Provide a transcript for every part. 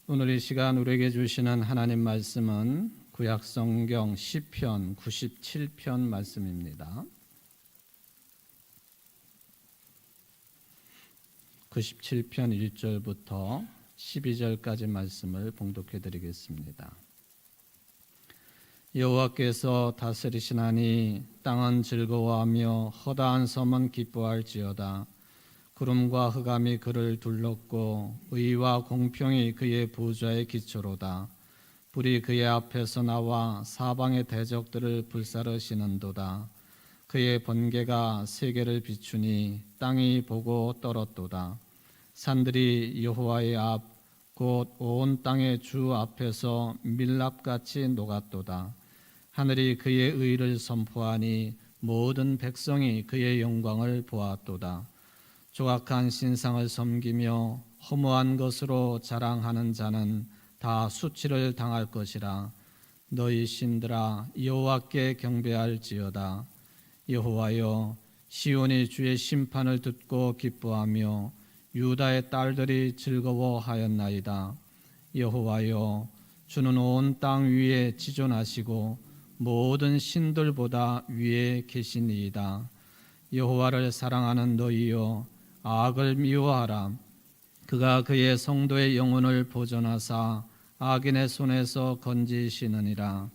오늘 이 시간 우리에게 주시는 하나님 말씀은 구약성경 시편 97편 말씀입니다. 97편 1절부터 12절까지 말씀을 봉독해 드리겠습니다. 여호와께서 다스리시나니 땅은 즐거워하며 허다한 섬은 기뻐할지어다. 구름과 흑암이 그를 둘렀고 의와 공평이 그의 보좌의 기초로다. 불이 그의 앞에서 나와 사방의 대적들을 불사르시는도다. 그의 번개가 세계를 비추니 땅이 보고 떨었도다. 산들이 여호와의 앞 곧 온 땅의 주 앞에서 밀랍같이 녹았도다. 하늘이 그의 의를 선포하니 모든 백성이 그의 영광을 보았도다. 조각한 신상을 섬기며 허무한 것으로 자랑하는 자는 다 수치를 당할 것이라. 너희 신들아 여호와께 경배할지어다. 여호와여, 시온이 주의 심판을 듣고 기뻐하며 유다의 딸들이 즐거워하였나이다. 여호와여, 주는 온 땅 위에 지존하시고 모든 신들보다 위에 계시니이다. 여호와를 사랑하는 너희여, 악을 미워하라. 그가 그의 성도의 영혼을 보존하사 악인의 손에서 건지시느니라.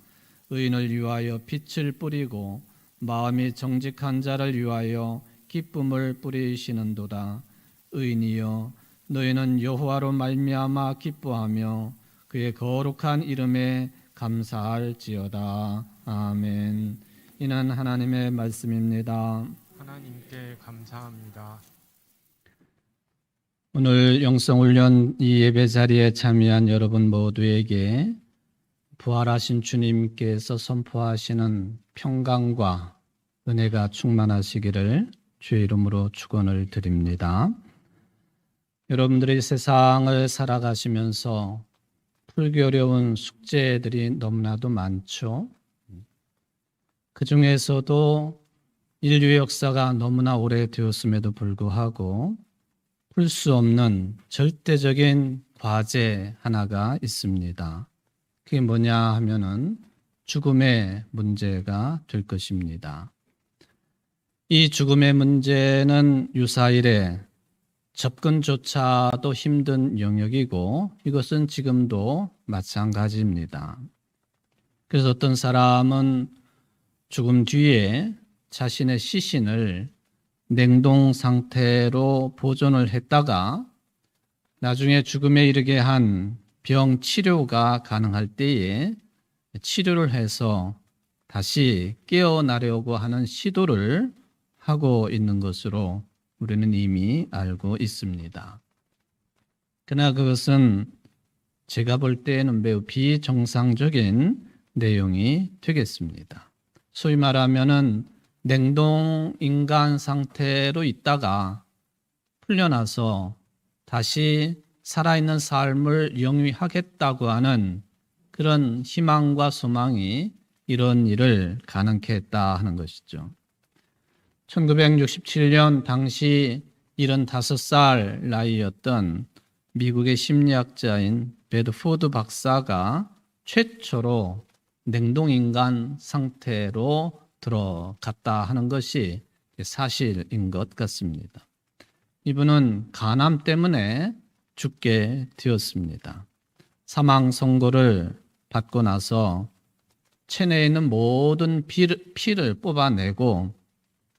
의인을 위하여 빛을 뿌리고 마음이 정직한 자를 위하여 기쁨을 뿌리시는도다. 의인이여, 너희는 여호와로 말미암아 기뻐하며 그의 거룩한 이름에 감사할지어다. 아멘. 이는 하나님의 말씀입니다. 하나님께 감사합니다. 오늘 영성훈련 이 예배 자리에 참여한 여러분 모두에게 부활하신 주님께서 선포하시는 평강과 은혜가 충만하시기를 주의 이름으로 축원을 드립니다. 여러분들이 세상을 살아가시면서 풀기 어려운 숙제들이 너무나도 많죠. 그 중에서도 인류의 역사가 너무나 오래되었음에도 불구하고 풀 수 없는 절대적인 과제 하나가 있습니다. 그게 뭐냐 하면은 죽음의 문제가 될 것입니다. 이 죽음의 문제는 유사일에 접근조차도 힘든 영역이고 이것은 지금도 마찬가지입니다. 그래서 어떤 사람은 죽음 뒤에 자신의 시신을 냉동 상태로 보존을 했다가 나중에 죽음에 이르게 한 병 치료가 가능할 때에 치료를 해서 다시 깨어나려고 하는 시도를 하고 있는 것으로 우리는 이미 알고 있습니다. 그러나 그것은 제가 볼 때에는 매우 비정상적인 내용이 되겠습니다. 소위 말하면은 냉동 인간 상태로 있다가 풀려나서 다시 살아있는 삶을 영위하겠다고 하는 그런 희망과 소망이 이런 일을 가능케 했다 하는 것이죠. 1967년 당시 75살 나이였던 미국의 심리학자인 베드포드 박사가 최초로 냉동인간 상태로 들어갔다 하는 것이 사실인 것 같습니다. 이분은 간암 때문에 죽게 되었습니다. 사망 선고를 받고 나서 체내에 있는 모든 피를 뽑아내고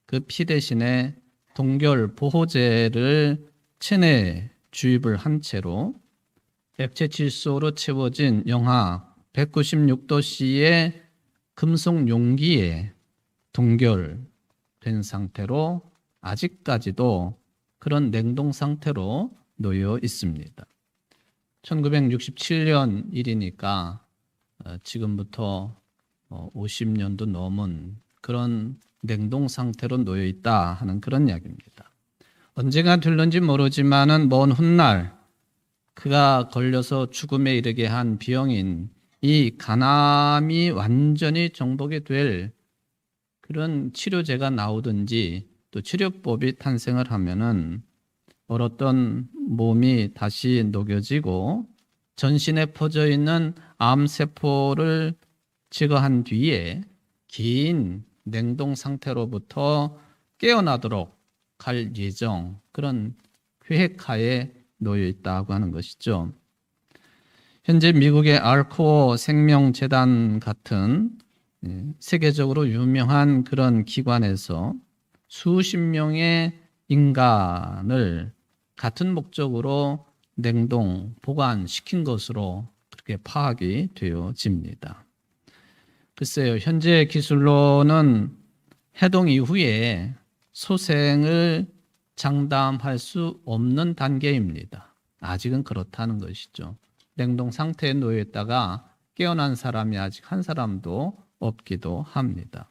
그 피 대신에 동결 보호제를 체내에 주입을 한 채로 액체 질소로 채워진 영하 196도씨의 금속 용기에 동결된 상태로 아직까지도 그런 냉동 상태로 놓여 있습니다. 1967년 일이니까 지금부터 50년도 넘은 그런 냉동 상태로 놓여 있다 하는 그런 이야기입니다. 언제가 될는지 모르지만은 먼 훗날 그가 걸려서 죽음에 이르게 한 병인 이 간암이 완전히 정복이 될 그런 치료제가 나오든지 또 치료법이 탄생을 하면은 얼었던 몸이 다시 녹여지고 전신에 퍼져 있는 암세포를 제거한 뒤에 긴 냉동 상태로부터 깨어나도록 할 예정, 그런 계획하에 놓여 있다고 하는 것이죠. 현재 미국의 알코어 생명재단 같은 세계적으로 유명한 그런 기관에서 수십 명의 인간을 같은 목적으로 냉동 보관시킨 것으로 그렇게 파악이 되어집니다. 글쎄요, 현재 기술로는 해동 이후에 소생을 장담할 수 없는 단계입니다. 아직은 그렇다는 것이죠. 냉동 상태에 놓여 있다가 깨어난 사람이 아직 한 사람도 없기도 합니다.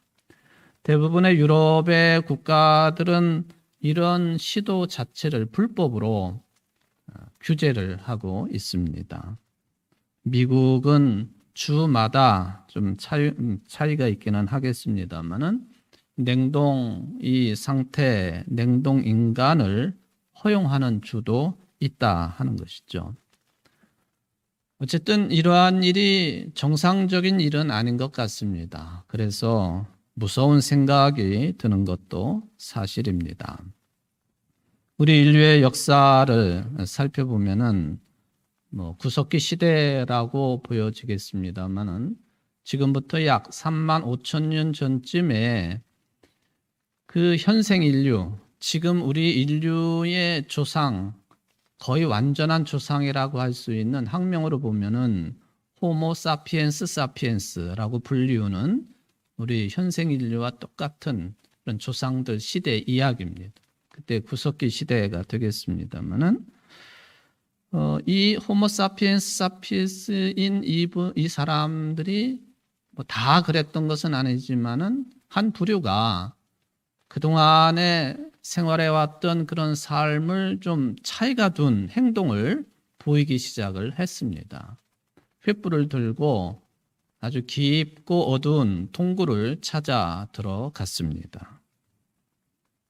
대부분의 유럽의 국가들은 이런 시도 자체를 불법으로 규제를 하고 있습니다. 미국은 주마다 좀 차이가 있기는 하겠습니다만은 냉동 이 상태, 냉동 인간을 허용하는 주도 있다 하는 것이죠. 어쨌든 이러한 일이 정상적인 일은 아닌 것 같습니다. 그래서 무서운 생각이 드는 것도 사실입니다. 우리 인류의 역사를 살펴보면은 구석기 시대라고 보여지겠습니다만은 지금부터 약 3만 5천 년 전쯤에 그 현생 인류, 지금 우리 인류의 조상, 거의 완전한 조상이라고 할 수 있는 학명으로 보면은 호모 사피엔스 사피엔스라고 불리우는 우리 현생 인류와 똑같은 그런 조상들 시대 이야기입니다. 그때 구석기 시대가 되겠습니다만은 이 호모 사피엔스 사피엔스인 이 사람들이 다 그랬던 것은 아니지만은 한 부류가 그동안에 생활해왔던 그런 삶을 좀 차이가 둔 행동을 보이기 시작을 했습니다. 횃불을 들고 아주 깊고 어두운 동굴을 찾아 들어갔습니다.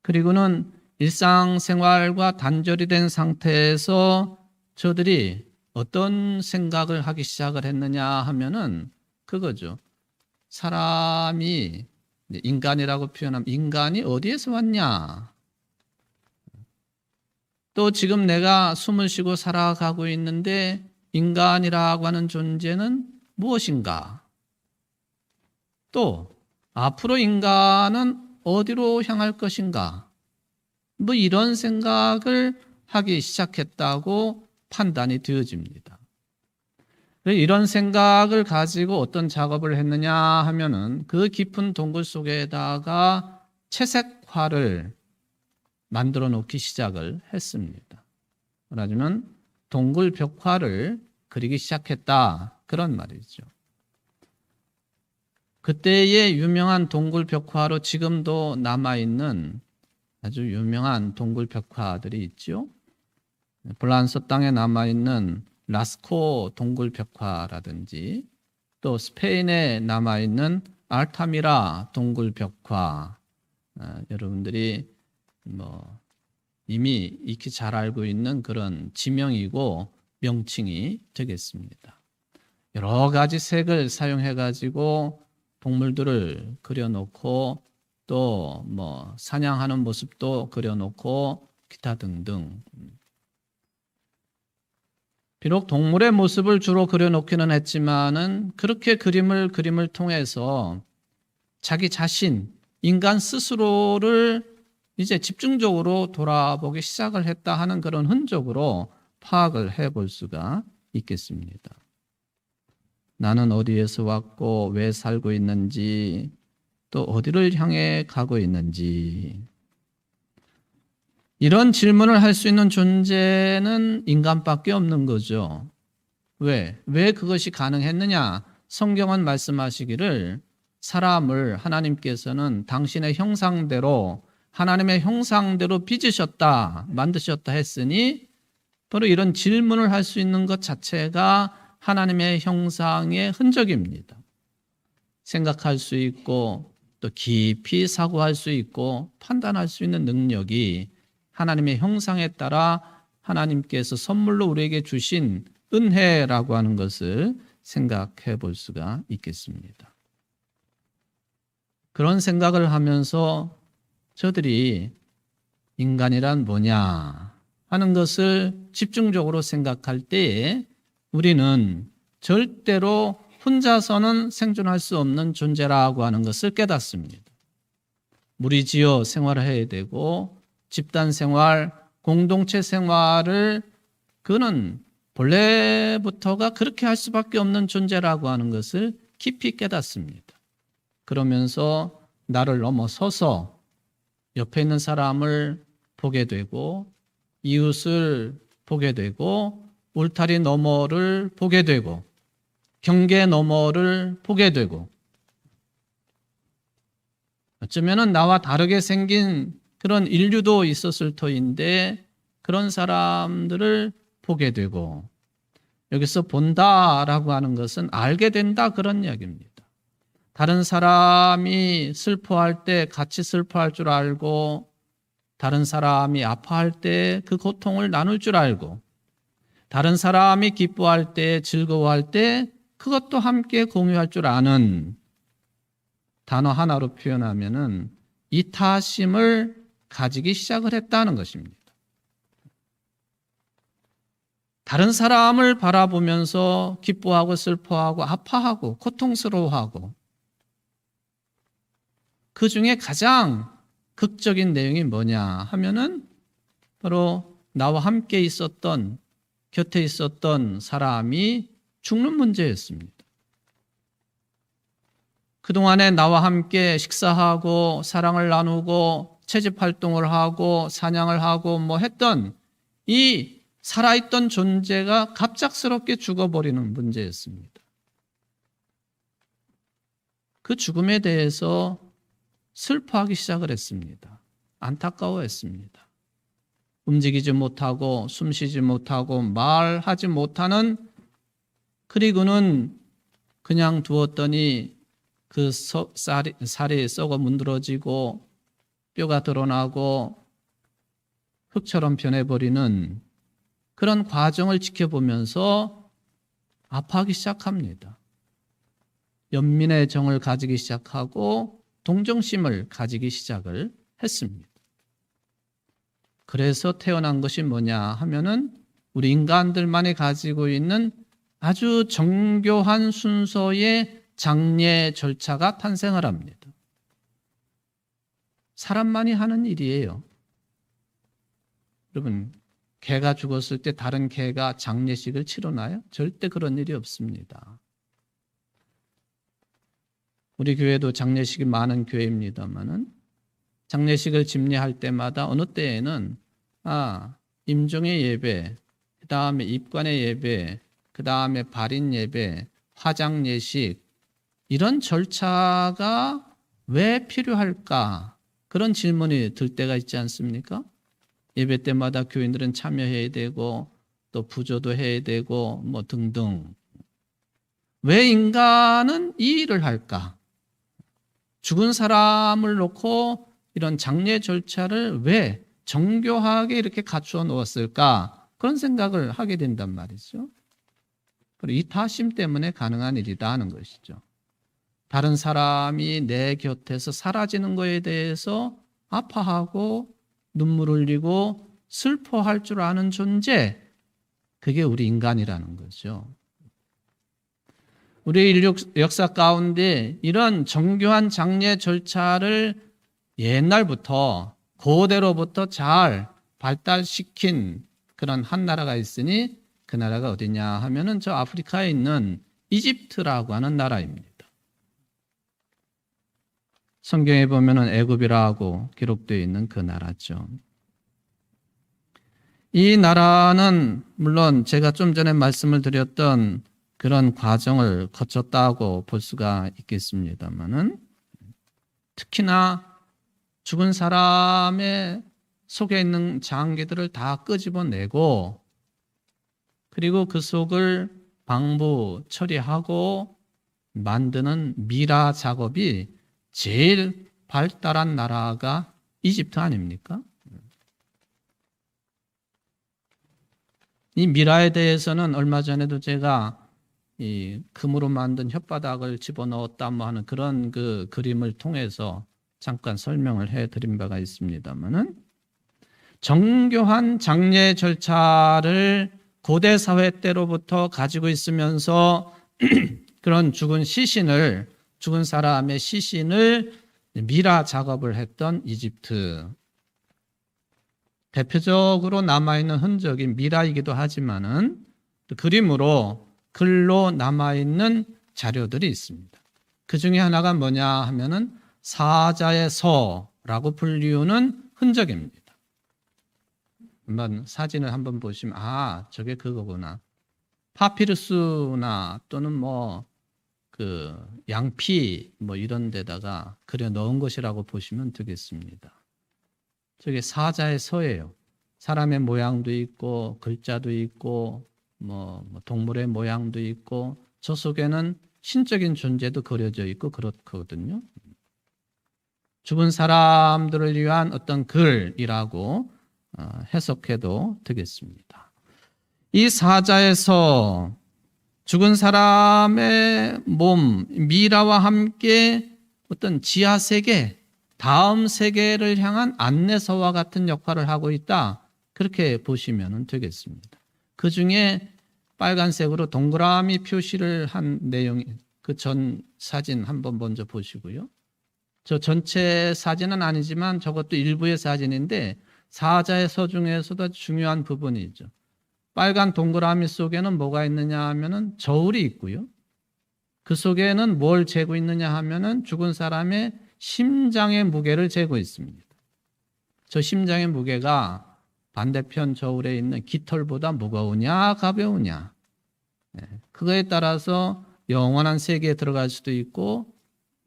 그리고는 일상생활과 단절이 된 상태에서 저들이 어떤 생각을 하기 시작을 했느냐 하면은 그거죠. 사람이 인간이라고 표현하면 인간이 어디에서 왔냐? 또 지금 내가 숨을 쉬고 살아가고 있는데 인간이라고 하는 존재는 무엇인가? 또 앞으로 인간은 어디로 향할 것인가? 이런 생각을 하기 시작했다고 판단이 되어집니다. 이런 생각을 가지고 어떤 작업을 했느냐 하면은 그 깊은 동굴 속에다가 채색화를 만들어 놓기 시작을 했습니다. 말하자면 동굴 벽화를 그리기 시작했다, 그런 말이죠. 그때의 유명한 동굴 벽화로 지금도 남아있는 아주 유명한 동굴 벽화들이 있죠. 프랑스 땅에 남아있는 라스코 동굴 벽화라든지 또 스페인에 남아있는 알타미라 동굴 벽화, 여러분들이 이미 익히 잘 알고 있는 그런 지명이고 명칭이 되겠습니다. 여러 가지 색을 사용해 가지고 동물들을 그려놓고 또 사냥하는 모습도 그려놓고 기타 등등. 비록 동물의 모습을 주로 그려놓기는 했지만은 그렇게 그림을 통해서 자기 자신, 인간 스스로를 이제 집중적으로 돌아보기 시작을 했다 하는 그런 흔적으로 파악을 해볼 수가 있겠습니다. 나는 어디에서 왔고 왜 살고 있는지, 또 어디를 향해 가고 있는지, 이런 질문을 할 수 있는 존재는 인간밖에 없는 거죠. 왜 그것이 가능했느냐? 성경은 말씀하시기를 사람을 하나님께서는 당신의 형상대로, 하나님의 형상대로 빚으셨다, 만드셨다 했으니 바로 이런 질문을 할 수 있는 것 자체가 하나님의 형상의 흔적입니다. 생각할 수 있고 또 깊이 사고할 수 있고 판단할 수 있는 능력이 하나님의 형상에 따라 하나님께서 선물로 우리에게 주신 은혜라고 하는 것을 생각해 볼 수가 있겠습니다. 그런 생각을 하면서 저들이 인간이란 뭐냐 하는 것을 집중적으로 생각할 때에 우리는 절대로 혼자서는 생존할 수 없는 존재라고 하는 것을 깨닫습니다. 무리지어 생활을 해야 되고 집단 생활, 공동체 생활을 그는 본래부터가 그렇게 할 수밖에 없는 존재라고 하는 것을 깊이 깨닫습니다. 그러면서 나를 넘어서서 옆에 있는 사람을 보게 되고 이웃을 보게 되고 울타리 너머를 보게 되고 경계 너머를 보게 되고 어쩌면 나와 다르게 생긴 그런 인류도 있었을 터인데 그런 사람들을 보게 되고 여기서 본다라고 하는 것은 알게 된다 그런 이야기입니다. 다른 사람이 슬퍼할 때 같이 슬퍼할 줄 알고 다른 사람이 아파할 때 그 고통을 나눌 줄 알고 다른 사람이 기뻐할 때 즐거워할 때 그것도 함께 공유할 줄 아는 단어 하나로 표현하면은 이타심을 가지기 시작을 했다는 것입니다. 다른 사람을 바라보면서 기뻐하고 슬퍼하고 아파하고 고통스러워하고 그 중에 가장 극적인 내용이 뭐냐 하면은 바로 나와 함께 있었던 곁에 있었던 사람이 죽는 문제였습니다. 그동안에 나와 함께 식사하고 사랑을 나누고 채집 활동을 하고 사냥을 하고 뭐 했던 이 살아있던 존재가 갑작스럽게 죽어버리는 문제였습니다. 그 죽음에 대해서 슬퍼하기 시작을 했습니다. 안타까워했습니다. 움직이지 못하고 숨쉬지 못하고 말하지 못하는 그리고는 그냥 두었더니 그 살이 썩어 문드러지고 뼈가 드러나고 흙처럼 변해버리는 그런 과정을 지켜보면서 아파하기 시작합니다. 연민의 정을 가지기 시작하고 동정심을 가지기 시작을 했습니다. 그래서 태어난 것이 뭐냐 하면은 우리 인간들만이 가지고 있는 아주 정교한 순서의 장례 절차가 탄생을 합니다. 사람만이 하는 일이에요. 여러분, 개가 죽었을 때 다른 개가 장례식을 치르나요? 절대 그런 일이 없습니다. 우리 교회도 장례식이 많은 교회입니다만은 장례식을 집례할 때마다 어느 때에는 임종의 예배, 그 다음에 입관의 예배, 그 다음에 발인 예배, 화장 예식 이런 절차가 왜 필요할까? 그런 질문이 들 때가 있지 않습니까? 예배 때마다 교인들은 참여해야 되고 또 부조도 해야 되고 뭐 등등. 왜 인간은 이 일을 할까? 죽은 사람을 놓고 이런 장례 절차를 왜 정교하게 이렇게 갖추어 놓았을까? 그런 생각을 하게 된단 말이죠. 그리고 이타심 때문에 가능한 일이다 하는 것이죠. 다른 사람이 내 곁에서 사라지는 것에 대해서 아파하고 눈물 흘리고 슬퍼할 줄 아는 존재, 그게 우리 인간이라는 거죠. 우리 인류 역사 가운데 이런 정교한 장례 절차를 옛날부터 고대로부터 잘 발달시킨 그런 한 나라가 있으니 그 나라가 어디냐 하면은 저 아프리카에 있는 이집트라고 하는 나라입니다. 성경에 보면은 애굽이라고 기록되어 있는 그 나라죠. 이 나라는 물론 제가 좀 전에 말씀을 드렸던 그런 과정을 거쳤다고 볼 수가 있겠습니다만은 특히나 죽은 사람의 속에 있는 장기들을 다 끄집어내고 그리고 그 속을 방부 처리하고 만드는 미라 작업이 제일 발달한 나라가 이집트 아닙니까? 이 미라에 대해서는 얼마 전에도 제가 이 금으로 만든 혓바닥을 집어넣었다 뭐 하는 그런 그 그림을 통해서 잠깐 설명을 해드린 바가 있습니다만은, 정교한 장례 절차를 고대 사회 때로부터 가지고 있으면서 그런 죽은 사람의 시신을 미라 작업을 했던 이집트, 대표적으로 남아있는 흔적이 미라이기도 하지만은 그림으로 글로 남아있는 자료들이 있습니다. 그 중에 하나가 뭐냐 하면은 사자의 서라고 불리우는 흔적입니다. 한번 사진을 한번 보시면 저게 그거구나. 파피루스나 또는 뭐 그 양피 뭐 이런 데다가 그려 넣은 것이라고 보시면 되겠습니다. 저게 사자의 서예요. 사람의 모양도 있고 글자도 있고 뭐 동물의 모양도 있고 저 속에는 신적인 존재도 그려져 있고 그렇거든요. 죽은 사람들을 위한 어떤 글이라고 해석해도 되겠습니다. 이 사자의 서, 죽은 사람의 몸, 미라와 함께 어떤 지하 세계, 다음 세계를 향한 안내서와 같은 역할을 하고 있다. 그렇게 보시면 되겠습니다. 그 중에 빨간색으로 동그라미 표시를 한 내용이 그 전 사진 한번 먼저 보시고요. 저 전체 사진은 아니지만 저것도 일부의 사진인데 사자의 서 중에서도 중요한 부분이죠. 빨간 동그라미 속에는 뭐가 있느냐 하면은 저울이 있고요. 그 속에는 뭘 재고 있느냐 하면은 죽은 사람의 심장의 무게를 재고 있습니다. 저 심장의 무게가 반대편 저울에 있는 깃털보다 무거우냐 가벼우냐, 그거에 따라서 영원한 세계에 들어갈 수도 있고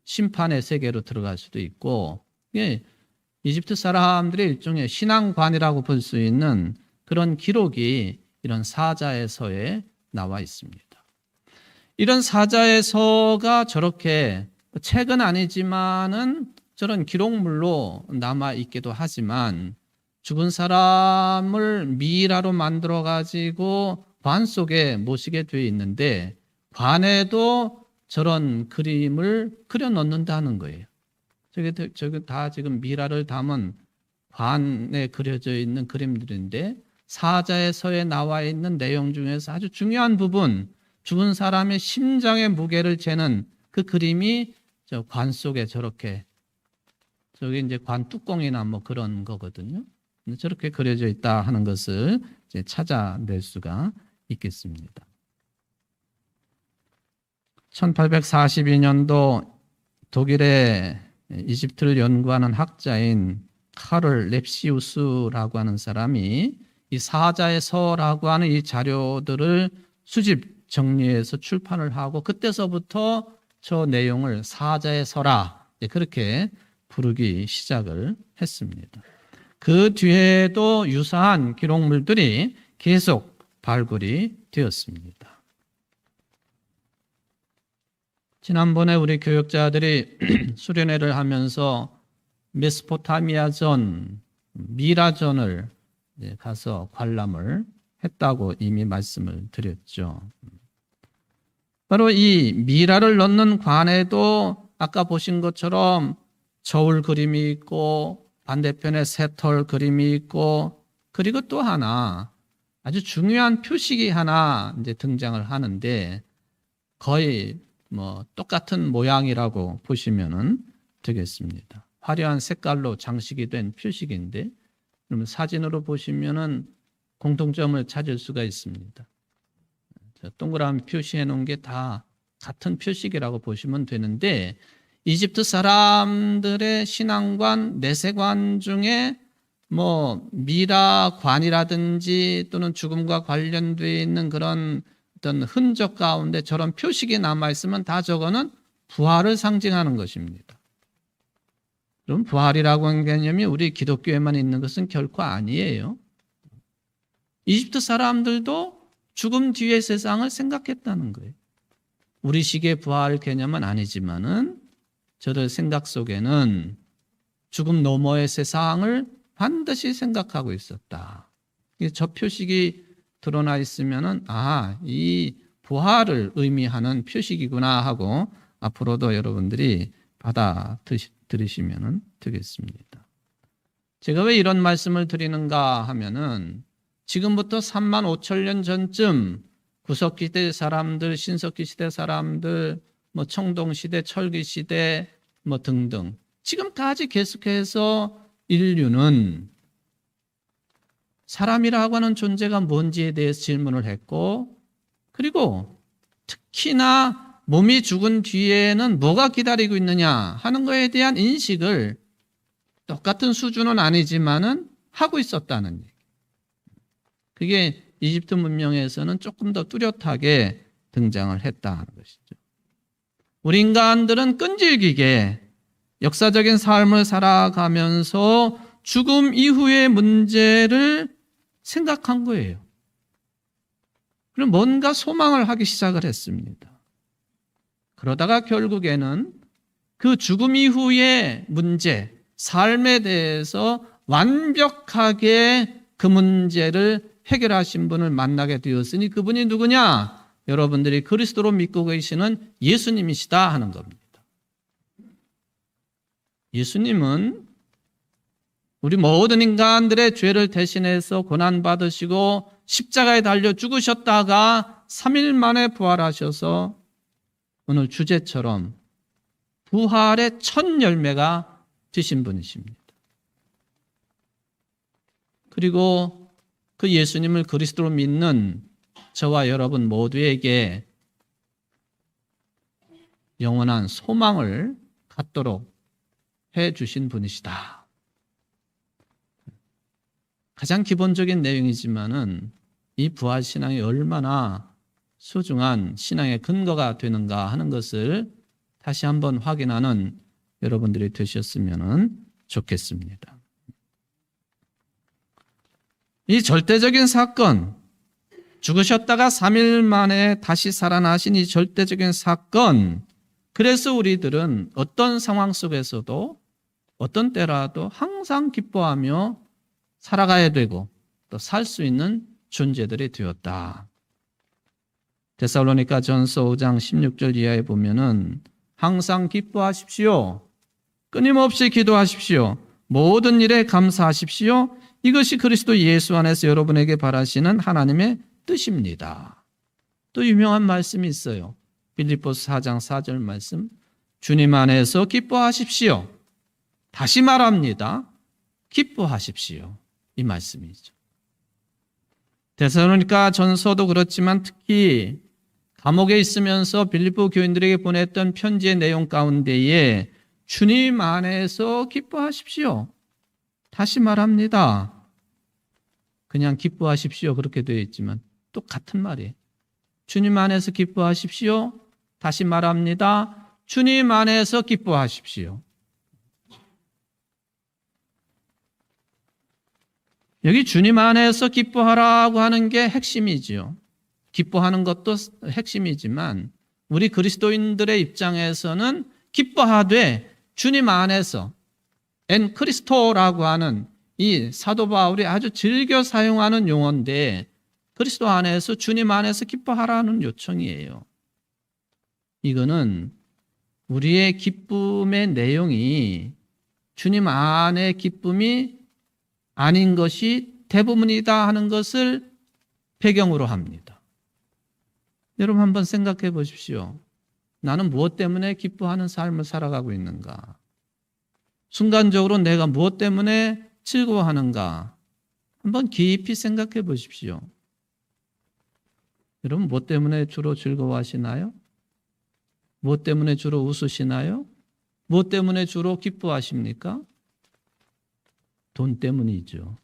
심판의 세계로 들어갈 수도 있고, 이집트 사람들의 일종의 신앙관이라고 볼 수 있는 그런 기록이 이런 사자의 서에 나와 있습니다. 이런 사자의 서가 저렇게 책은 아니지만은 저런 기록물로 남아 있기도 하지만, 죽은 사람을 미라로 만들어 가지고 관 속에 모시게 되어 있는데 관에도 저런 그림을 그려 넣는다는 거예요. 저게 다 지금 미라를 담은 관에 그려져 있는 그림들인데, 사자의 서에 나와 있는 내용 중에서 아주 중요한 부분, 죽은 사람의 심장의 무게를 재는 그 그림이 저 관 속에 저렇게, 저게 이제 관 뚜껑이나 뭐 그런 거거든요. 저렇게 그려져 있다 하는 것을 이제 찾아낼 수가 있겠습니다. 1842년도 독일의 이집트를 연구하는 학자인 카를 렙시우스라고 하는 사람이 이 사자의 서라고 하는 이 자료들을 수집 정리해서 출판을 하고, 그때서부터 저 내용을 사자의 서라 그렇게 부르기 시작을 했습니다. 그 뒤에도 유사한 기록물들이 계속 발굴이 되었습니다. 지난번에 우리 교역자들이 수련회를 하면서 메소포타미아전, 미라전을 가서 관람을 했다고 이미 말씀을 드렸죠. 바로 이 미라를 넣는 관에도 아까 보신 것처럼 저울 그림이 있고 반대편에 새털 그림이 있고, 그리고 또 하나 아주 중요한 표식이 하나 이제 등장을 하는데 거의 뭐 똑같은 모양이라고 보시면 되겠습니다. 화려한 색깔로 장식이 된 표식인데, 그러면 사진으로 보시면은 공통점을 찾을 수가 있습니다. 동그라미 표시해 놓은 게 다 같은 표식이라고 보시면 되는데, 이집트 사람들의 신앙관, 내세관 중에 뭐 미라관이라든지 또는 죽음과 관련되어 있는 그런 어떤 흔적 가운데 저런 표식이 남아 있으면 다 저거는 부활을 상징하는 것입니다. 그럼 부활이라고 하는 개념이 우리 기독교에만 있는 것은 결코 아니에요. 이집트 사람들도 죽음 뒤의 세상을 생각했다는 거예요. 우리식의 부활 개념은 아니지만은 저들 생각 속에는 죽음 너머의 세상을 반드시 생각하고 있었다. 저 표식이 드러나 있으면은 이 부활을 의미하는 표식이구나 하고 앞으로도 여러분들이 받아들이시면 되겠습니다. 제가 왜 이런 말씀을 드리는가 하면은 지금부터 3만 5천 년 전쯤 구석기 시대 사람들, 신석기 시대 사람들, 청동 시대, 철기 시대 등등 지금까지 계속해서 인류는 사람이라고 하는 존재가 뭔지에 대해서 질문을 했고, 그리고 특히나 몸이 죽은 뒤에는 뭐가 기다리고 있느냐 하는 거에 대한 인식을 똑같은 수준은 아니지만은 하고 있었다는 얘기. 그게 이집트 문명에서는 조금 더 뚜렷하게 등장을 했다는 것이죠. 우리 인간들은 끈질기게 역사적인 삶을 살아가면서 죽음 이후의 문제를 생각한 거예요. 그럼 뭔가 소망을 하기 시작을 했습니다. 그러다가 결국에는 그 죽음 이후의 문제, 삶에 대해서 완벽하게 그 문제를 해결하신 분을 만나게 되었으니 그분이 누구냐? 여러분들이 그리스도로 믿고 계시는 예수님이시다 하는 겁니다. 예수님은 우리 모든 인간들의 죄를 대신해서 고난받으시고 십자가에 달려 죽으셨다가 3일 만에 부활하셔서 오늘 주제처럼 부활의 첫 열매가 되신 분이십니다. 그리고 그 예수님을 그리스도로 믿는 저와 여러분 모두에게 영원한 소망을 갖도록 해 주신 분이시다. 가장 기본적인 내용이지만은 이 부활 신앙이 얼마나 소중한 신앙의 근거가 되는가 하는 것을 다시 한번 확인하는 여러분들이 되셨으면 좋겠습니다. 이 절대적인 사건, 죽으셨다가 3일 만에 다시 살아나신 이 절대적인 사건, 그래서 우리들은 어떤 상황 속에서도 어떤 때라도 항상 기뻐하며 살아가야 되고 또 살 수 있는 존재들이 되었다. 데살로니가 전서 5장 16절 이하에 보면은 항상 기뻐하십시오. 끊임없이 기도하십시오. 모든 일에 감사하십시오. 이것이 그리스도 예수 안에서 여러분에게 바라시는 하나님의 뜻입니다. 또 유명한 말씀이 있어요. 빌립보서 4장 4절 말씀. 주님 안에서 기뻐하십시오. 다시 말합니다. 기뻐하십시오. 이 말씀이죠. 데살로니가 전서도 그렇지만 특히 감옥에 있으면서 빌립보 교인들에게 보냈던 편지의 내용 가운데에 주님 안에서 기뻐하십시오. 다시 말합니다. 그냥 기뻐하십시오. 그렇게 되어 있지만 똑같은 말이에요. 주님 안에서 기뻐하십시오. 다시 말합니다. 주님 안에서 기뻐하십시오. 여기 주님 안에서 기뻐하라고 하는 게 핵심이지요. 기뻐하는 것도 핵심이지만 우리 그리스도인들의 입장에서는 기뻐하되 주님 안에서 엔 크리스토라고 하는 이 사도 바울이 아주 즐겨 사용하는 용어인데 그리스도 안에서 주님 안에서 기뻐하라는 요청이에요. 이거는 우리의 기쁨의 내용이 주님 안의 기쁨이 아닌 것이 대부분이다 하는 것을 배경으로 합니다. 여러분 한번 생각해 보십시오. 나는 무엇 때문에 기뻐하는 삶을 살아가고 있는가? 순간적으로 내가 무엇 때문에 즐거워하는가? 한번 깊이 생각해 보십시오. 여러분 무엇 때문에 주로 즐거워하시나요? 무엇 때문에 주로 웃으시나요? 무엇 때문에 주로 기뻐하십니까? 돈 때문이죠.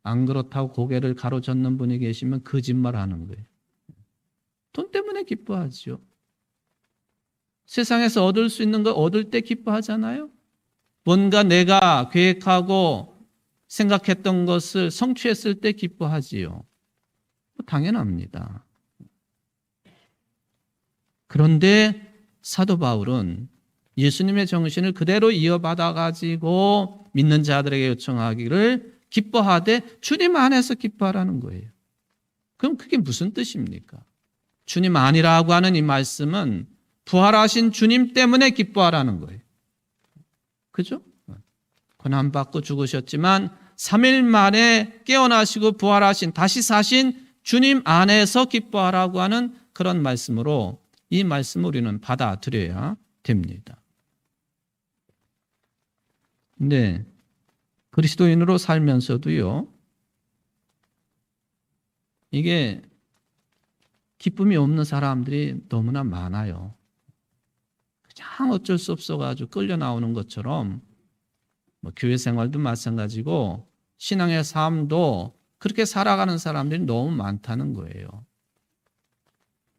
안 그렇다고 고개를 가로젓는 분이 계시면 거짓말하는 거예요. 돈 때문에 기뻐하죠. 세상에서 얻을 수 있는 거 얻을 때 기뻐하잖아요. 뭔가 내가 계획하고 생각했던 것을 성취했을 때 기뻐하지요. 당연합니다. 그런데 사도 바울은 예수님의 정신을 그대로 이어받아 가지고 믿는 자들에게 요청하기를 기뻐하되 주님 안에서 기뻐하라는 거예요. 그럼 그게 무슨 뜻입니까? 주님 안이라고 하는 이 말씀은 부활하신 주님 때문에 기뻐하라는 거예요. 그죠? 고난받고 죽으셨지만 3일 만에 깨어나시고 부활하신 다시 사신 주님 안에서 기뻐하라고 하는 그런 말씀으로 이 말씀을 우리는 받아들여야 됩니다. 근데 그리스도인으로 살면서도요, 이게 기쁨이 없는 사람들이 너무나 많아요. 그냥 어쩔 수 없어가지고 끌려 나오는 것처럼 교회 생활도 마찬가지고 신앙의 삶도 그렇게 살아가는 사람들이 너무 많다는 거예요.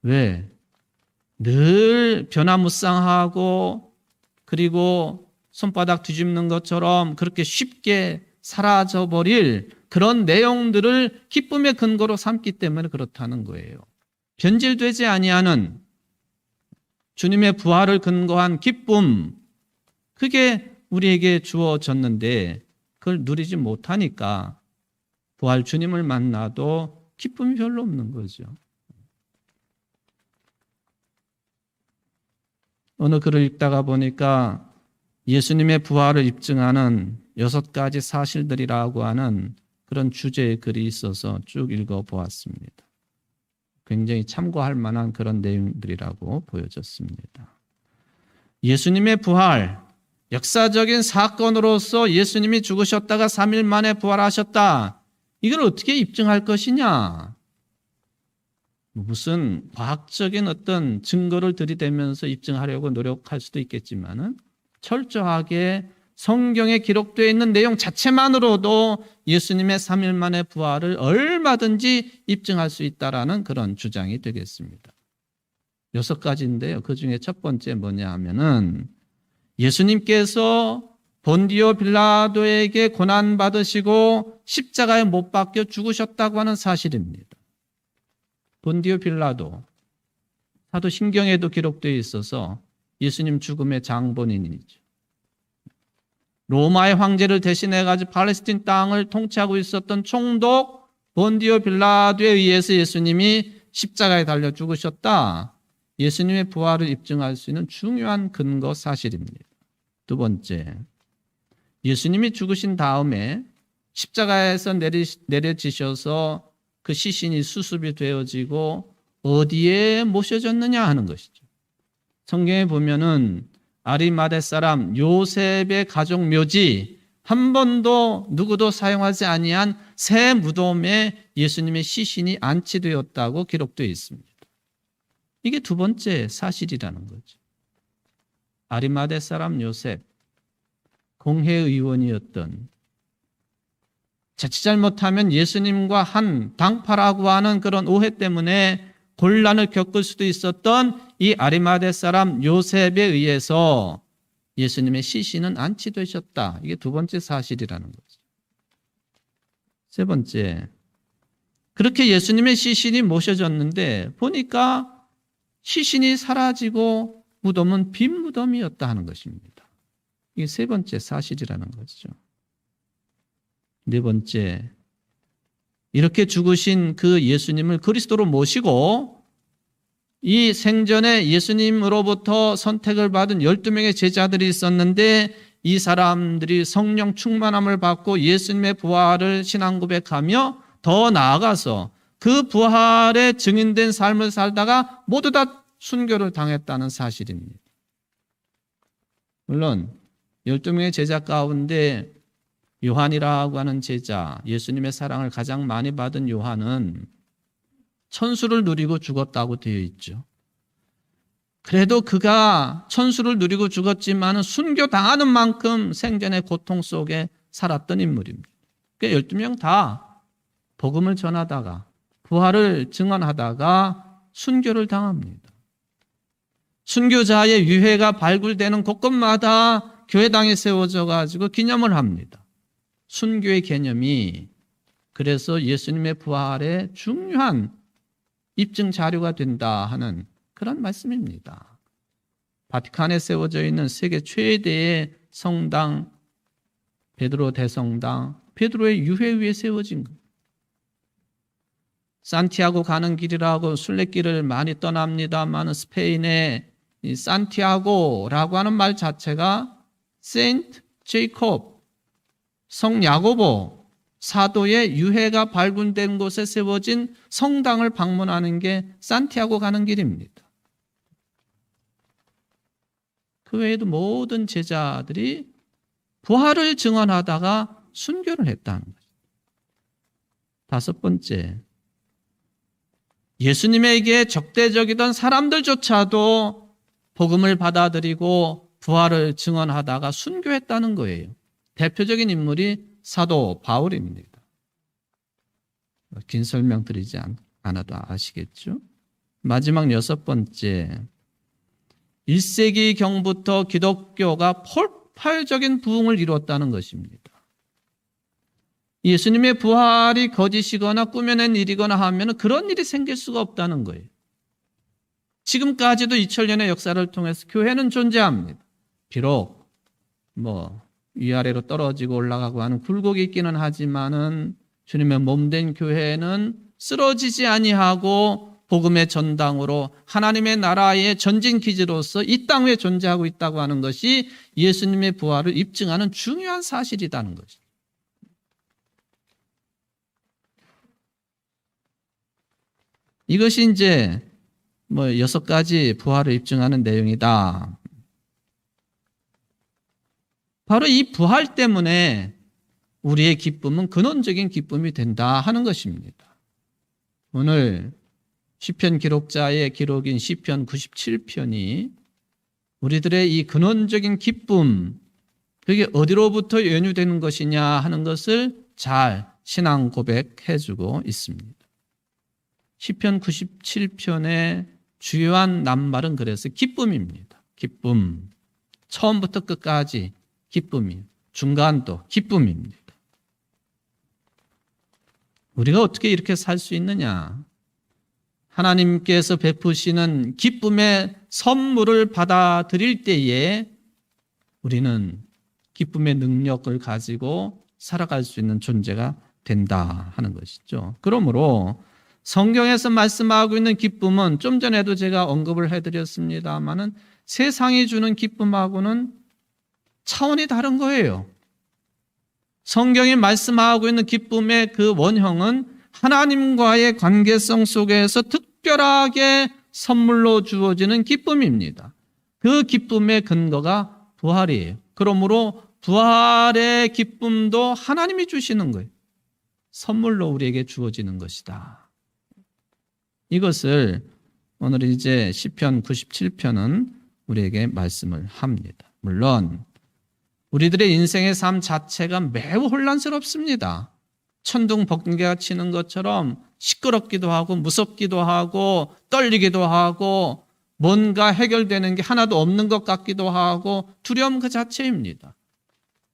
왜? 늘 변화무쌍하고 그리고 손바닥 뒤집는 것처럼 그렇게 쉽게 사라져버릴 그런 내용들을 기쁨의 근거로 삼기 때문에 그렇다는 거예요. 변질되지 아니하는 주님의 부활을 근거한 기쁨, 그게 우리에게 주어졌는데 그걸 누리지 못하니까 부활 주님을 만나도 기쁨이 별로 없는 거죠. 어느 글을 읽다가 보니까 예수님의 부활을 입증하는 6가지 사실들이라고 하는 그런 주제의 글이 있어서 쭉 읽어보았습니다. 굉장히 참고할 만한 그런 내용들이라고 보여졌습니다. 예수님의 부활, 역사적인 사건으로서 예수님이 죽으셨다가 3일 만에 부활하셨다. 이걸 어떻게 입증할 것이냐? 무슨 과학적인 어떤 증거를 들이대면서 입증하려고 노력할 수도 있겠지만은 철저하게 성경에 기록되어 있는 내용 자체만으로도 예수님의 3일 만의 부활을 얼마든지 입증할 수 있다라는 그런 주장이 되겠습니다. 6가지인데요. 그 중에 첫 번째 뭐냐 하면은 예수님께서 본디오 빌라도에게 고난받으시고 십자가에 못 박혀 죽으셨다고 하는 사실입니다. 본디오 빌라도 사도신경에도 기록되어 있어서 예수님 죽음의 장본인이죠. 로마의 황제를 대신해 가지고 팔레스틴 땅을 통치하고 있었던 총독 본디오 빌라도에 의해서 예수님이 십자가에 달려 죽으셨다. 예수님의 부활을 입증할 수 있는 중요한 근거 사실입니다. 두 번째, 예수님이 죽으신 다음에 십자가에서 내려지셔서 그 시신이 수습이 되어지고 어디에 모셔졌느냐 하는 것이죠. 성경에 보면은 아리마대 사람 요셉의 가족 묘지 한 번도 누구도 사용하지 아니한 새 무덤에 예수님의 시신이 안치되었다고 기록되어 있습니다. 이게 두 번째 사실이라는 거죠. 아리마대 사람 요셉, 공회의원이었던, 자칫 잘못하면 예수님과 한 당파라고 하는 그런 오해 때문에 곤란을 겪을 수도 있었던 이 아리마대 사람 요셉에 의해서 예수님의 시신은 안치되셨다. 이게 두 번째 사실이라는 거죠. 세 번째, 그렇게 예수님의 시신이 모셔졌는데 보니까 시신이 사라지고 무덤은 빈 무덤이었다 하는 것입니다. 이게 세 번째 사실이라는 것이죠. 네 번째, 이렇게 죽으신 그 예수님을 그리스도로 모시고 이 생전에 예수님으로부터 선택을 받은 12명의 제자들이 있었는데 이 사람들이 성령 충만함을 받고 예수님의 부활을 신앙 고백하며 더 나아가서 그 부활에 증인된 삶을 살다가 모두 다 순교를 당했다는 사실입니다. 물론 12명의 제자 가운데 요한이라고 하는 제자, 예수님의 사랑을 가장 많이 받은 요한은 천수를 누리고 죽었다고 되어 있죠. 그래도 그가 천수를 누리고 죽었지만 순교당하는 만큼 생전의 고통 속에 살았던 인물입니다. 그러니까 12명 다 복음을 전하다가 부활을 증언하다가 순교를 당합니다. 순교자의 유해가 발굴되는 곳곳마다 교회당이 세워져 가지고 기념을 합니다. 순교의 개념이 그래서 예수님의 부활의 중요한 입증 자료가 된다 하는 그런 말씀입니다. 바티칸에 세워져 있는 세계 최대의 성당, 베드로 대성당, 베드로의 유해 위에 세워진 거예요. 산티아고 가는 길이라고 순례길을 많이 떠납니다만 스페인의 이 산티아고라고 하는 말 자체가 세인트 제이콥, 성 야고보 사도의 유해가 발굴된 곳에 세워진 성당을 방문하는 게 산티아고 가는 길입니다. 그 외에도 모든 제자들이 부활을 증언하다가 순교를 했다는 거죠. 다섯 번째, 예수님에게 적대적이던 사람들조차도 복음을 받아들이고 부활을 증언하다가 순교했다는 거예요. 대표적인 인물이 사도 바울입니다. 긴 설명 드리지 않아도 아시겠죠? 마지막 여섯 번째, 1세기경부터 기독교가 폭발적인 부흥을 이루었다는 것입니다. 예수님의 부활이 거짓이거나 꾸며낸 일이거나 하면 그런 일이 생길 수가 없다는 거예요. 지금까지도 2000년의 역사를 통해서 교회는 존재합니다. 비록 위아래로 떨어지고 올라가고 하는 굴곡이 있기는 하지만은 주님의 몸된 교회는 쓰러지지 아니하고 복음의 전당으로 하나님의 나라의 전진 기지로서 이 땅 위에 존재하고 있다고 하는 것이 예수님의 부활을 입증하는 중요한 사실이라는 것입니다. 이것이 이제 6가지 부활을 입증하는 내용이다. 바로 이 부활 때문에 우리의 기쁨은 근원적인 기쁨이 된다 하는 것입니다. 오늘 시편 기록자의 기록인 시편 97편이 우리들의 이 근원적인 기쁨, 그게 어디로부터 연유되는 것이냐 하는 것을 잘 신앙 고백해주고 있습니다. 시편 97편의 주요한 낱말은 그래서 기쁨입니다. 기쁨. 처음부터 끝까지 기쁨이에요. 중간도 기쁨입니다. 우리가 어떻게 이렇게 살 수 있느냐? 하나님께서 베푸시는 기쁨의 선물을 받아들일 때에 우리는 기쁨의 능력을 가지고 살아갈 수 있는 존재가 된다 하는 것이죠. 그러므로 성경에서 말씀하고 있는 기쁨은 좀 전에도 제가 언급을 해드렸습니다마는 세상이 주는 기쁨하고는 차원이 다른 거예요. 성경이 말씀하고 있는 기쁨의 그 원형은 하나님과의 관계성 속에서 특별하게 선물로 주어지는 기쁨입니다. 그 기쁨의 근거가 부활이에요. 그러므로 부활의 기쁨도 하나님이 주시는 거예요. 선물로 우리에게 주어지는 것이다. 이것을 오늘 이제 시편 97편은 우리에게 말씀을 합니다. 물론 우리들의 인생의 삶 자체가 매우 혼란스럽습니다. 천둥 번개가 치는 것처럼 시끄럽기도 하고 무섭기도 하고 떨리기도 하고 뭔가 해결되는 게 하나도 없는 것 같기도 하고 두려움 그 자체입니다.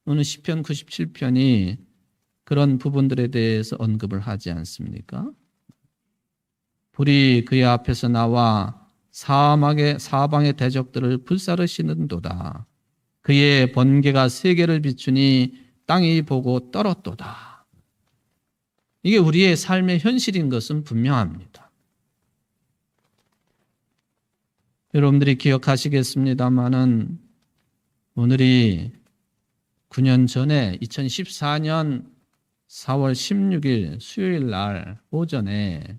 오늘 시편 97편이 그런 부분들에 대해서 언급을 하지 않습니까? 불이 그의 앞에서 나와 사방의 대적들을 불사르시는도다. 그의 번개가 세계를 비추니 땅이 보고 떨었도다. 이게 우리의 삶의 현실인 것은 분명합니다. 여러분들이 기억하시겠습니다마는 오늘이 9년 전에 2014년 4월 16일 수요일 날 오전에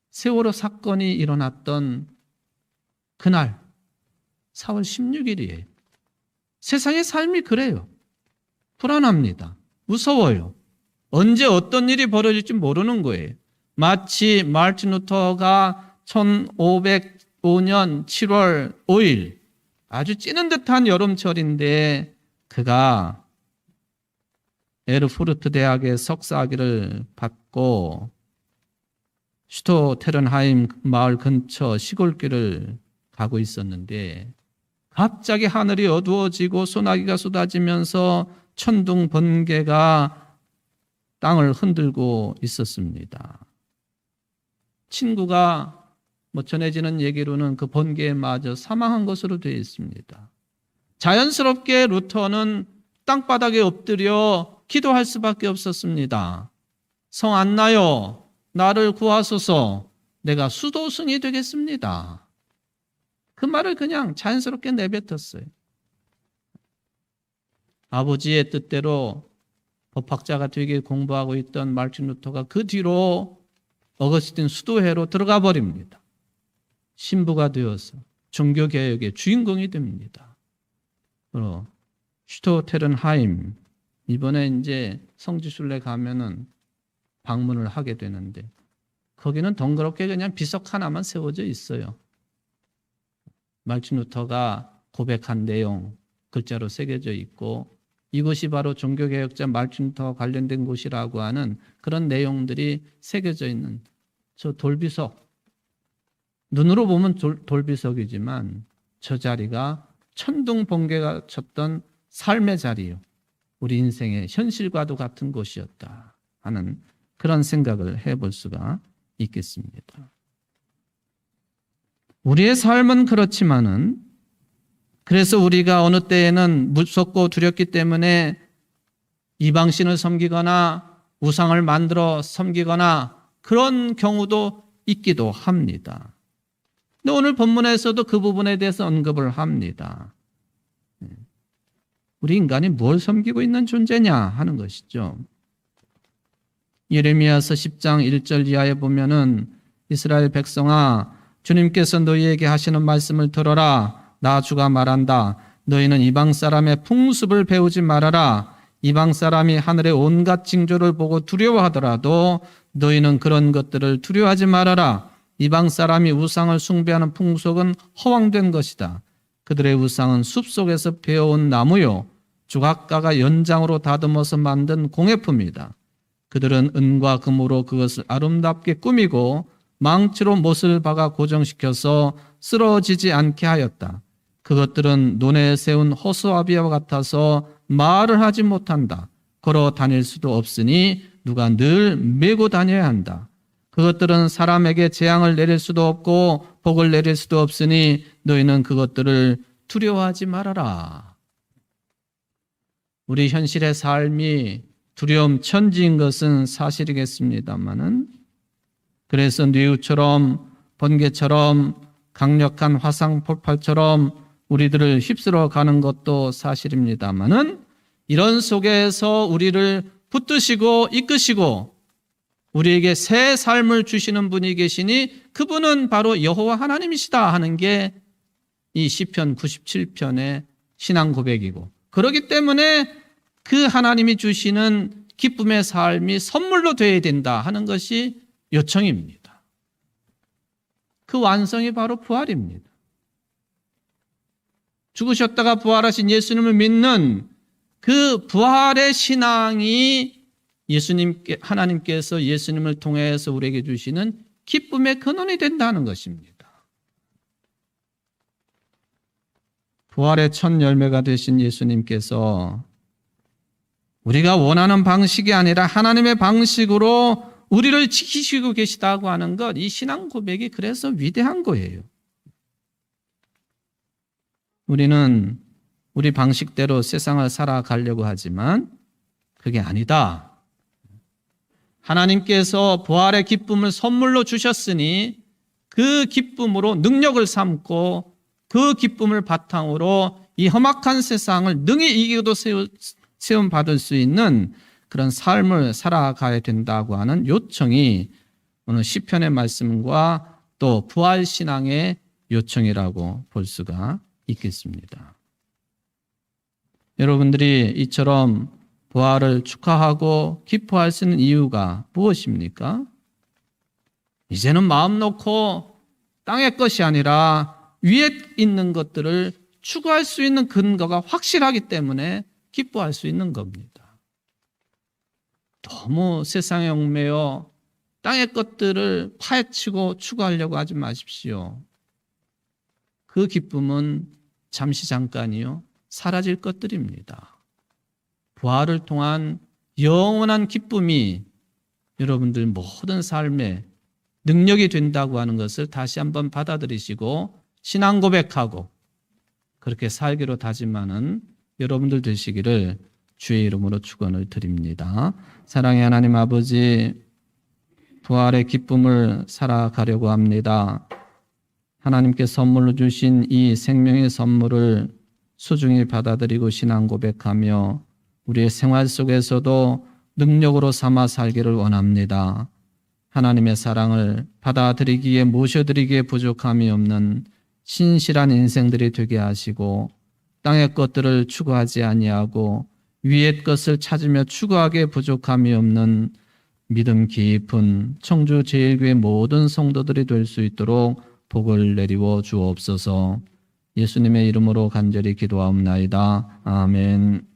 세월호 사건이 일어났던 그날 4월 16일이에요. 세상의 삶이 그래요. 불안합니다. 무서워요. 언제 어떤 일이 벌어질지 모르는 거예요. 마치 마르틴 루터가 1505년 7월 5일 아주 찌는 듯한 여름철인데 그가 에르푸르트 대학의 석사학위를 받고 슈토 테른하임 마을 근처 시골길을 가고 있었는데 갑자기 하늘이 어두워지고 소나기가 쏟아지면서 천둥 번개가 땅을 흔들고 있었습니다. 친구가 전해지는 얘기로는 그 번개에 맞아 사망한 것으로 되어 있습니다. 자연스럽게 루터는 땅바닥에 엎드려 기도할 수밖에 없었습니다. 성 안 나요. 나를 구하소서. 내가 수도승이 되겠습니다. 그 말을 그냥 자연스럽게 내뱉었어요. 아버지의 뜻대로 법학자가 되게 공부하고 있던 말틴 루터가 그 뒤로 어거스틴 수도회로 들어가 버립니다. 신부가 되어서 종교개혁의 주인공이 됩니다. 슈토테른하임, 이번에 이제 성지순례 가면은 방문을 하게 되는데 거기는 덩그럽게 그냥 비석 하나만 세워져 있어요. 말틴 루터가 고백한 내용 글자로 새겨져 있고 이곳이 바로 종교개혁자 말틴 루터와 관련된 곳이라고 하는 그런 내용들이 새겨져 있는 저 돌비석, 눈으로 보면 돌비석이지만 저 자리가 천둥번개가 쳤던 삶의 자리요. 우리 인생의 현실과도 같은 곳이었다 하는 그런 생각을 해볼 수가 있겠습니다. 우리의 삶은 그렇지만은 그래서 우리가 어느 때에는 무섭고 두렵기 때문에 이방신을 섬기거나 우상을 만들어 섬기거나 그런 경우도 있기도 합니다. 근데 오늘 본문에서도 그 부분에 대해서 언급을 합니다. 우리 인간이 뭘 섬기고 있는 존재냐 하는 것이죠. 예레미야서 10장 1절 이하에 보면은 이스라엘 백성아 주님께서 너희에게 하시는 말씀을 들어라. 나 주가 말한다. 너희는 이방 사람의 풍습을 배우지 말아라. 이방 사람이 하늘의 온갖 징조를 보고 두려워하더라도 너희는 그런 것들을 두려워하지 말아라. 이방 사람이 우상을 숭배하는 풍속은 허황된 것이다. 그들의 우상은 숲속에서 베어온 나무요 조각가가 연장으로 다듬어서 만든 공예품이다. 그들은 은과 금으로 그것을 아름답게 꾸미고 망치로 못을 박아 고정시켜서 쓰러지지 않게 하였다. 그것들은 논에 세운 허수아비와 같아서 말을 하지 못한다. 걸어 다닐 수도 없으니 누가 늘 메고 다녀야 한다. 그것들은 사람에게 재앙을 내릴 수도 없고 복을 내릴 수도 없으니 너희는 그것들을 두려워하지 말아라. 우리 현실의 삶이 두려움 천지인 것은 사실이겠습니다마는 그래서 뇌우처럼 번개처럼 강력한 화상 폭발처럼 우리들을 휩쓸어 가는 것도 사실입니다마는 이런 속에서 우리를 붙드시고 이끄시고 우리에게 새 삶을 주시는 분이 계시니 그분은 바로 여호와 하나님이시다 하는 게 이 시편 97편의 신앙 고백이고 그렇기 때문에 그 하나님이 주시는 기쁨의 삶이 선물로 되어야 된다 하는 것이 요청입니다. 그 완성이 바로 부활입니다. 죽으셨다가 부활하신 예수님을 믿는 그 부활의 신앙이 하나님께서 예수님을 통해서 우리에게 주시는 기쁨의 근원이 된다는 것입니다. 부활의 첫 열매가 되신 예수님께서 우리가 원하는 방식이 아니라 하나님의 방식으로 우리를 지키시고 계시다고 하는 것, 이 신앙 고백이 그래서 위대한 거예요. 우리는 우리 방식대로 세상을 살아가려고 하지만 그게 아니다. 하나님께서 부활의 기쁨을 선물로 주셨으니 그 기쁨으로 능력을 삼고 그 기쁨을 바탕으로 이 험악한 세상을 능히 이기고도 세움받을 수 있는 그런 삶을 살아가야 된다고 하는 요청이 오늘 시편의 말씀과 또 부활신앙의 요청이라고 볼 수가 있겠습니다. 여러분들이 이처럼 부활을 축하하고 기뻐할 수 있는 이유가 무엇입니까? 이제는 마음 놓고 땅의 것이 아니라 위에 있는 것들을 추구할 수 있는 근거가 확실하기 때문에 기뻐할 수 있는 겁니다. 너무 세상에 얽매여 땅의 것들을 파헤치고 추구하려고 하지 마십시오. 그 기쁨은 잠시 잠깐이요 사라질 것들입니다. 부활을 통한 영원한 기쁨이 여러분들 모든 삶에 능력이 된다고 하는 것을 다시 한번 받아들이시고 신앙 고백하고 그렇게 살기로 다짐하는 여러분들 되시기를 주의 이름으로 축원을 드립니다. 사랑의 하나님 아버지, 부활의 기쁨을 살아가려고 합니다. 하나님께 선물로 주신 이 생명의 선물을 소중히 받아들이고 신앙 고백하며 우리의 생활 속에서도 능력으로 삼아 살기를 원합니다. 하나님의 사랑을 받아들이기에 모셔드리기에 부족함이 없는 신실한 인생들이 되게 하시고 땅의 것들을 추구하지 아니하고 위의 것을 찾으며 추구하기에 부족함이 없는 믿음 깊은 청주 제일교회 모든 성도들이 될 수 있도록 복을 내리워 주옵소서. 예수님의 이름으로 간절히 기도하옵나이다. 아멘.